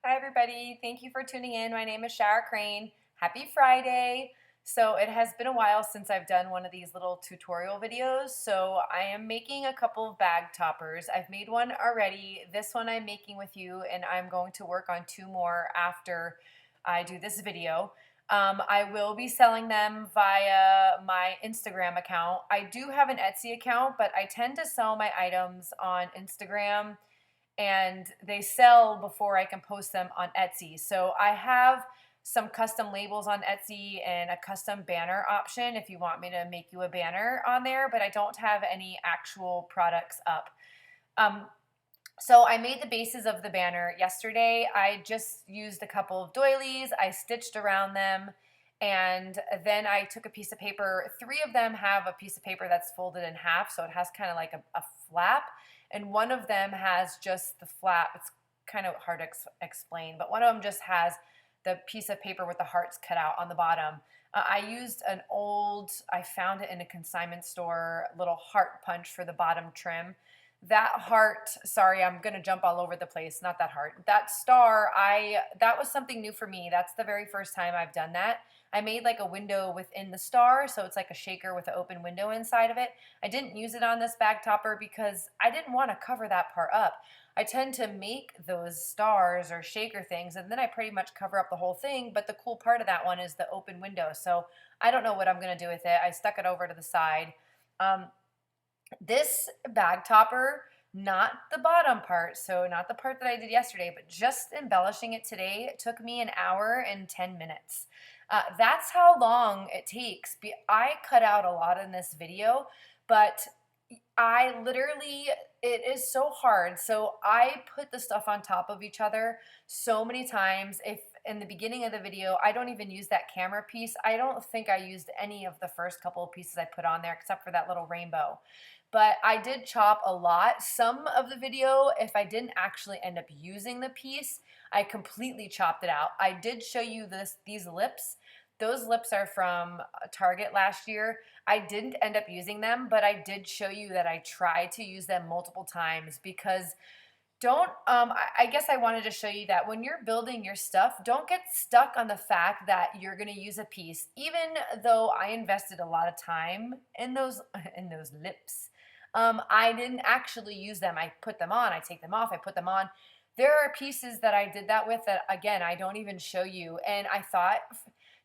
Hi everybody, thank you for tuning in. My name is Shara Crane. Happy Friday. So it has been a while since I've done one of these little tutorial videos. So I am making a couple of bag toppers. I've made one already. This one I'm making with you, and I'm going to work on two more after I do this video. I will be selling them via my Instagram account. I do have an Etsy account, but I tend to sell my items on Instagram and they sell before I can post them on Etsy. So I have some custom labels on Etsy and a custom banner option if you want me to make you a banner on there, but I don't have any actual products up. Um, so I made the bases of the banner yesterday. I just used a couple of doilies. I stitched around them, and then I took a piece of paper. Three of them have a piece of paper that's folded in half, so it has kind of like a flap, and one of them has just the flap. It's kind of hard to explain, but one of them just has the piece of paper with the hearts cut out on the bottom. I used I found it in a consignment store, little heart punch for the bottom trim. That heart, sorry, I'm gonna jump all over the place, not that heart. That star, that was something new for me. That's the very first time I've done that. I made like a window within the star, so it's like a shaker with an open window inside of it. I didn't use it on this bag topper because I didn't want to cover that part up. I tend to make those stars or shaker things, and then I pretty much cover up the whole thing, but the cool part of that one is the open window, so I don't know what I'm gonna do with it. I stuck it over to the side. This bag topper, not the bottom part, so not the part that I did yesterday, but just embellishing it today, it took me an hour and 10 minutes. That's how long it takes. I cut out a lot in this video, but it is so hard. So I put the stuff on top of each other so many times. If in the beginning of the video, I don't even use that camera piece. I don't think I used any of the first couple of pieces I put on there except for that little rainbow. But I did chop a lot. Some of the video, if I didn't actually end up using the piece, I completely chopped it out. I did show you these lips. Those lips are from Target last year. I didn't end up using them, but I did show you that I tried to use them multiple times because I guess I wanted to show you that when you're building your stuff, don't get stuck on the fact that you're going to use a piece. Even though I invested a lot of time in those in those lips, I didn't actually use them. I put them on, I take them off, I put them on. There are pieces that I did that with that, again, I don't even show you. And I thought,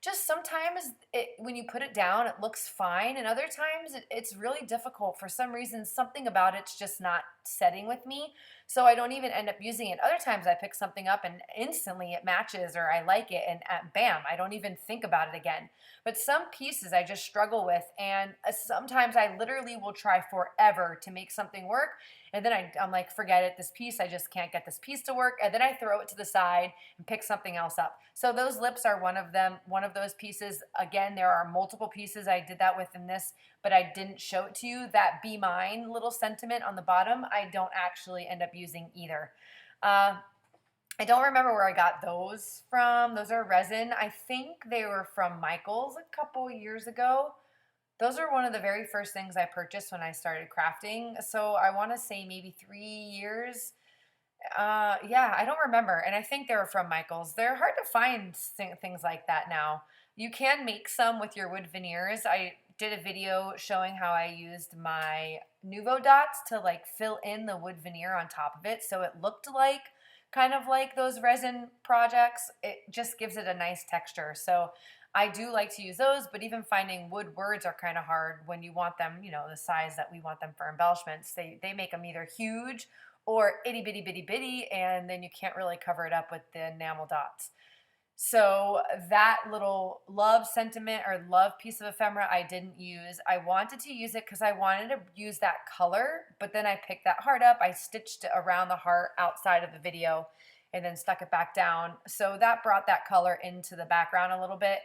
just sometimes when you put it down, it looks fine. And other times it's really difficult. For some reason, something about it's just not setting with me. So I don't even end up using it. Other times I pick something up and instantly it matches or I like it and bam, I don't even think about it again. But some pieces I just struggle with, and sometimes I literally will try forever to make something work. And then I'm like, forget it, this piece, I just can't get this piece to work. And then I throw it to the side and pick something else up. So those lips are one of them, one of those pieces. Again, there are multiple pieces I did that with in this, but I didn't show it to you. That Be Mine little sentiment on the bottom, I don't actually end up using either. I don't remember where I got those from. Those are resin. I think they were from Michael's a couple years ago. Those are one of the very first things I purchased when I started crafting. So I want to say maybe 3 years. Yeah, I don't remember. And I think they were from Michael's. They're hard to find things like that now. You can make some with your wood veneers. I did a video showing how I used my Nuvo dots to like fill in the wood veneer on top of it. So it looked like kind of like those resin projects. It just gives it a nice texture. So I do like to use those, but even finding wood words are kind of hard when you want them, the size that we want them for embellishments. They make them either huge or itty bitty bitty bitty, and then you can't really cover it up with the enamel dots. So that little love sentiment or love piece of ephemera I didn't use. I wanted to use it because I wanted to use that color, but then I picked that heart up. I stitched it around the heart outside of the video and then stuck it back down. So that brought that color into the background a little bit.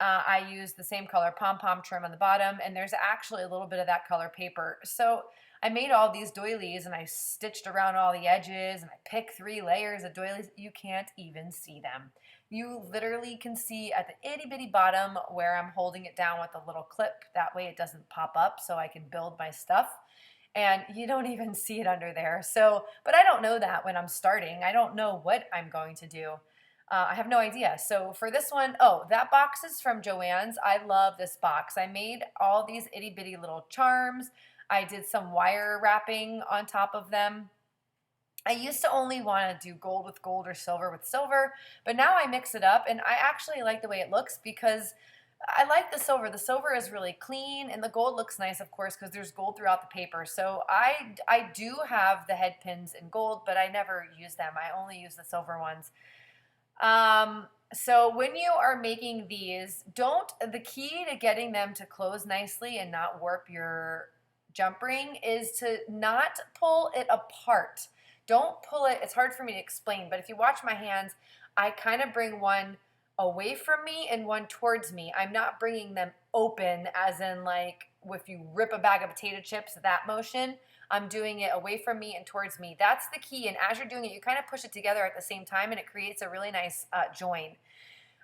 I used the same color pom-pom trim on the bottom, and there's actually a little bit of that color paper. So I made all these doilies and I stitched around all the edges and I picked 3 layers of doilies. You can't even see them. You literally can see at the itty bitty bottom where I'm holding it down with a little clip. That way it doesn't pop up so I can build my stuff. and you don't even see it under there. So, but I don't know that when I'm starting. I don't know what I'm going to do. I have no idea. So for this one, oh, that box is from Joann's. I love this box. I made all these itty bitty little charms. I did some wire wrapping on top of them. I used to only want to do gold with gold or silver with silver, but now I mix it up, and I actually like the way it looks because I like the silver. The silver is really clean, and the gold looks nice, of course, because there's gold throughout the paper. So I do have the head pins in gold, but I never use them. I only use the silver ones. So when you are making these, the key to getting them to close nicely and not warp your jump ring is to not pull it apart. Don't pull it, it's hard for me to explain, but if you watch my hands, I kind of bring one away from me and one towards me. I'm not bringing them open as in like if you rip a bag of potato chips, that motion. I'm doing it away from me and towards me. That's the key, and as you're doing it, you kind of push it together at the same time, and it creates a really nice join.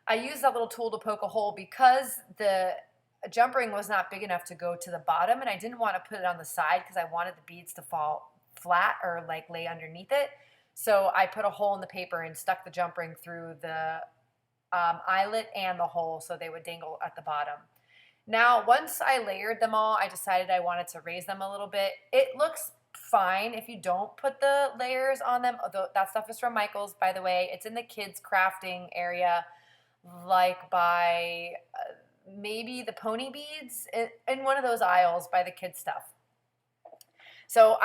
I use that little tool to poke a hole because the jump ring was not big enough to go to the bottom, and I didn't want to put it on the side because I wanted the beads to fall flat or like lay underneath it. So I put a hole in the paper and stuck the jump ring through the eyelet and the hole so they would dangle at the bottom. Now, once I layered them all, I decided I wanted to raise them a little bit. It looks fine if you don't put the layers on them. Although that stuff is from Michael's, by the way. It's in the kids' crafting area, like by maybe the pony beads in one of those aisles by the kids' stuff. So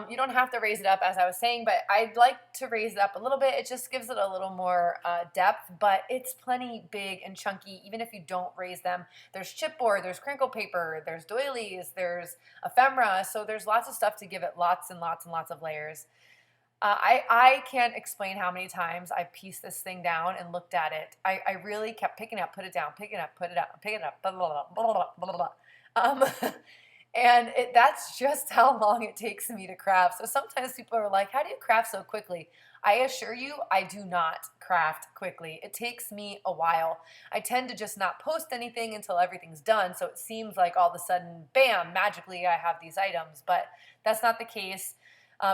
you don't have to raise it up, as I was saying, but I'd like to raise it up a little bit. It just gives it a little more depth, but it's plenty big and chunky, even if you don't raise them. There's chipboard, there's crinkle paper, there's doilies, there's ephemera, so there's lots of stuff to give it lots and lots and lots of layers. I can't explain how many times I pieced this thing down and looked at it. I really kept picking it up, put it down, pick it up, put it up, pick it up, blah, blah, blah, blah, blah, blah, blah. And that's just how long it takes me to craft. So sometimes people are like, how do you craft so quickly? I assure you, I do not craft quickly. It takes me a while. I tend to just not post anything until everything's done. So it seems like all of a sudden, bam, magically I have these items. But that's not the case.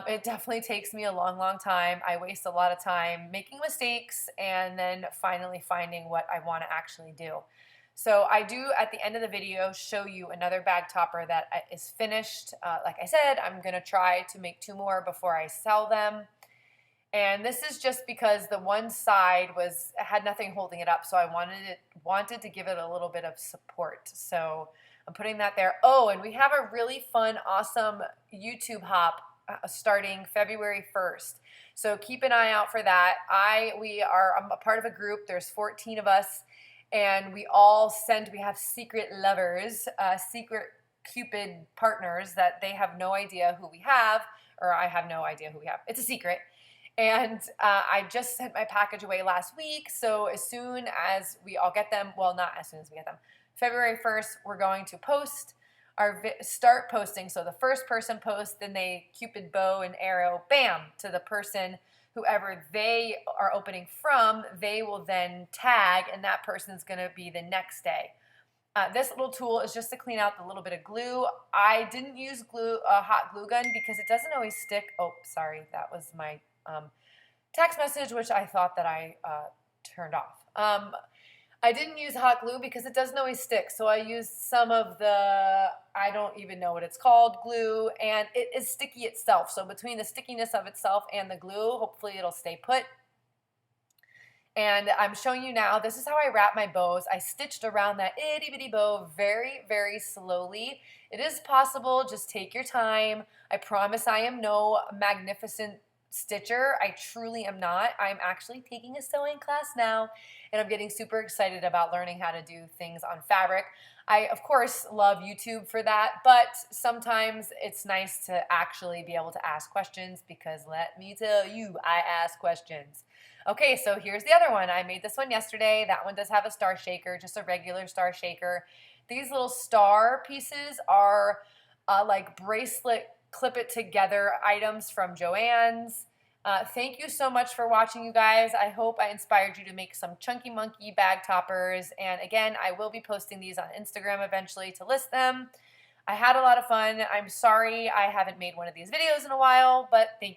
It definitely takes me a long, long time. I waste a lot of time making mistakes and then finally finding what I want to actually do. So I do, at the end of the video, show you another bag topper that is finished. Like I said, I'm going to try to make 2 more before I sell them. And this is just because the one side had nothing holding it up, so I wanted to give it a little bit of support. So I'm putting that there. Oh, and we have a really fun, awesome YouTube hop starting February 1st. So keep an eye out for that. I'm a part of a group. There's 14 of us. And we have secret lovers, secret Cupid partners that they have no idea who we have, or I have no idea who we have. It's a secret. And I just sent my package away last week. So as soon as we all get them, well, not as soon as we get them, February 1st, we're going to start posting. So the first person posts, then they Cupid bow and arrow, bam, to the person. Whoever they are opening from, they will then tag, and that person's going to be the next day. This little tool is just to clean out the little bit of glue. I didn't use a hot glue gun because it doesn't always stick. Oh, sorry, that was my text message, which I thought that I turned off. I didn't use hot glue because it doesn't always stick, so I used some of I don't even know what it's called, glue, and it is sticky itself. So between the stickiness of itself and the glue, hopefully it'll stay put. And I'm showing you now, this is how I wrap my bows. I stitched around that itty bitty bow very, very slowly. It is possible, just take your time. I promise I am no magnificent stitcher. I truly am not. I'm actually taking a sewing class now, and I'm getting super excited about learning how to do things on fabric. I, of course, love YouTube for that, but sometimes it's nice to actually be able to ask questions because let me tell you, I ask questions. Okay, so here's the other one. I made this one yesterday. That one does have a star shaker, just a regular star shaker. These little star pieces are like bracelet clip it together items from Joann's. Thank you so much for watching, you guys. I hope I inspired you to make some chunky monkey bag toppers. And again, I will be posting these on Instagram eventually to list them. I had a lot of fun. I'm sorry I haven't made one of these videos in a while, but thank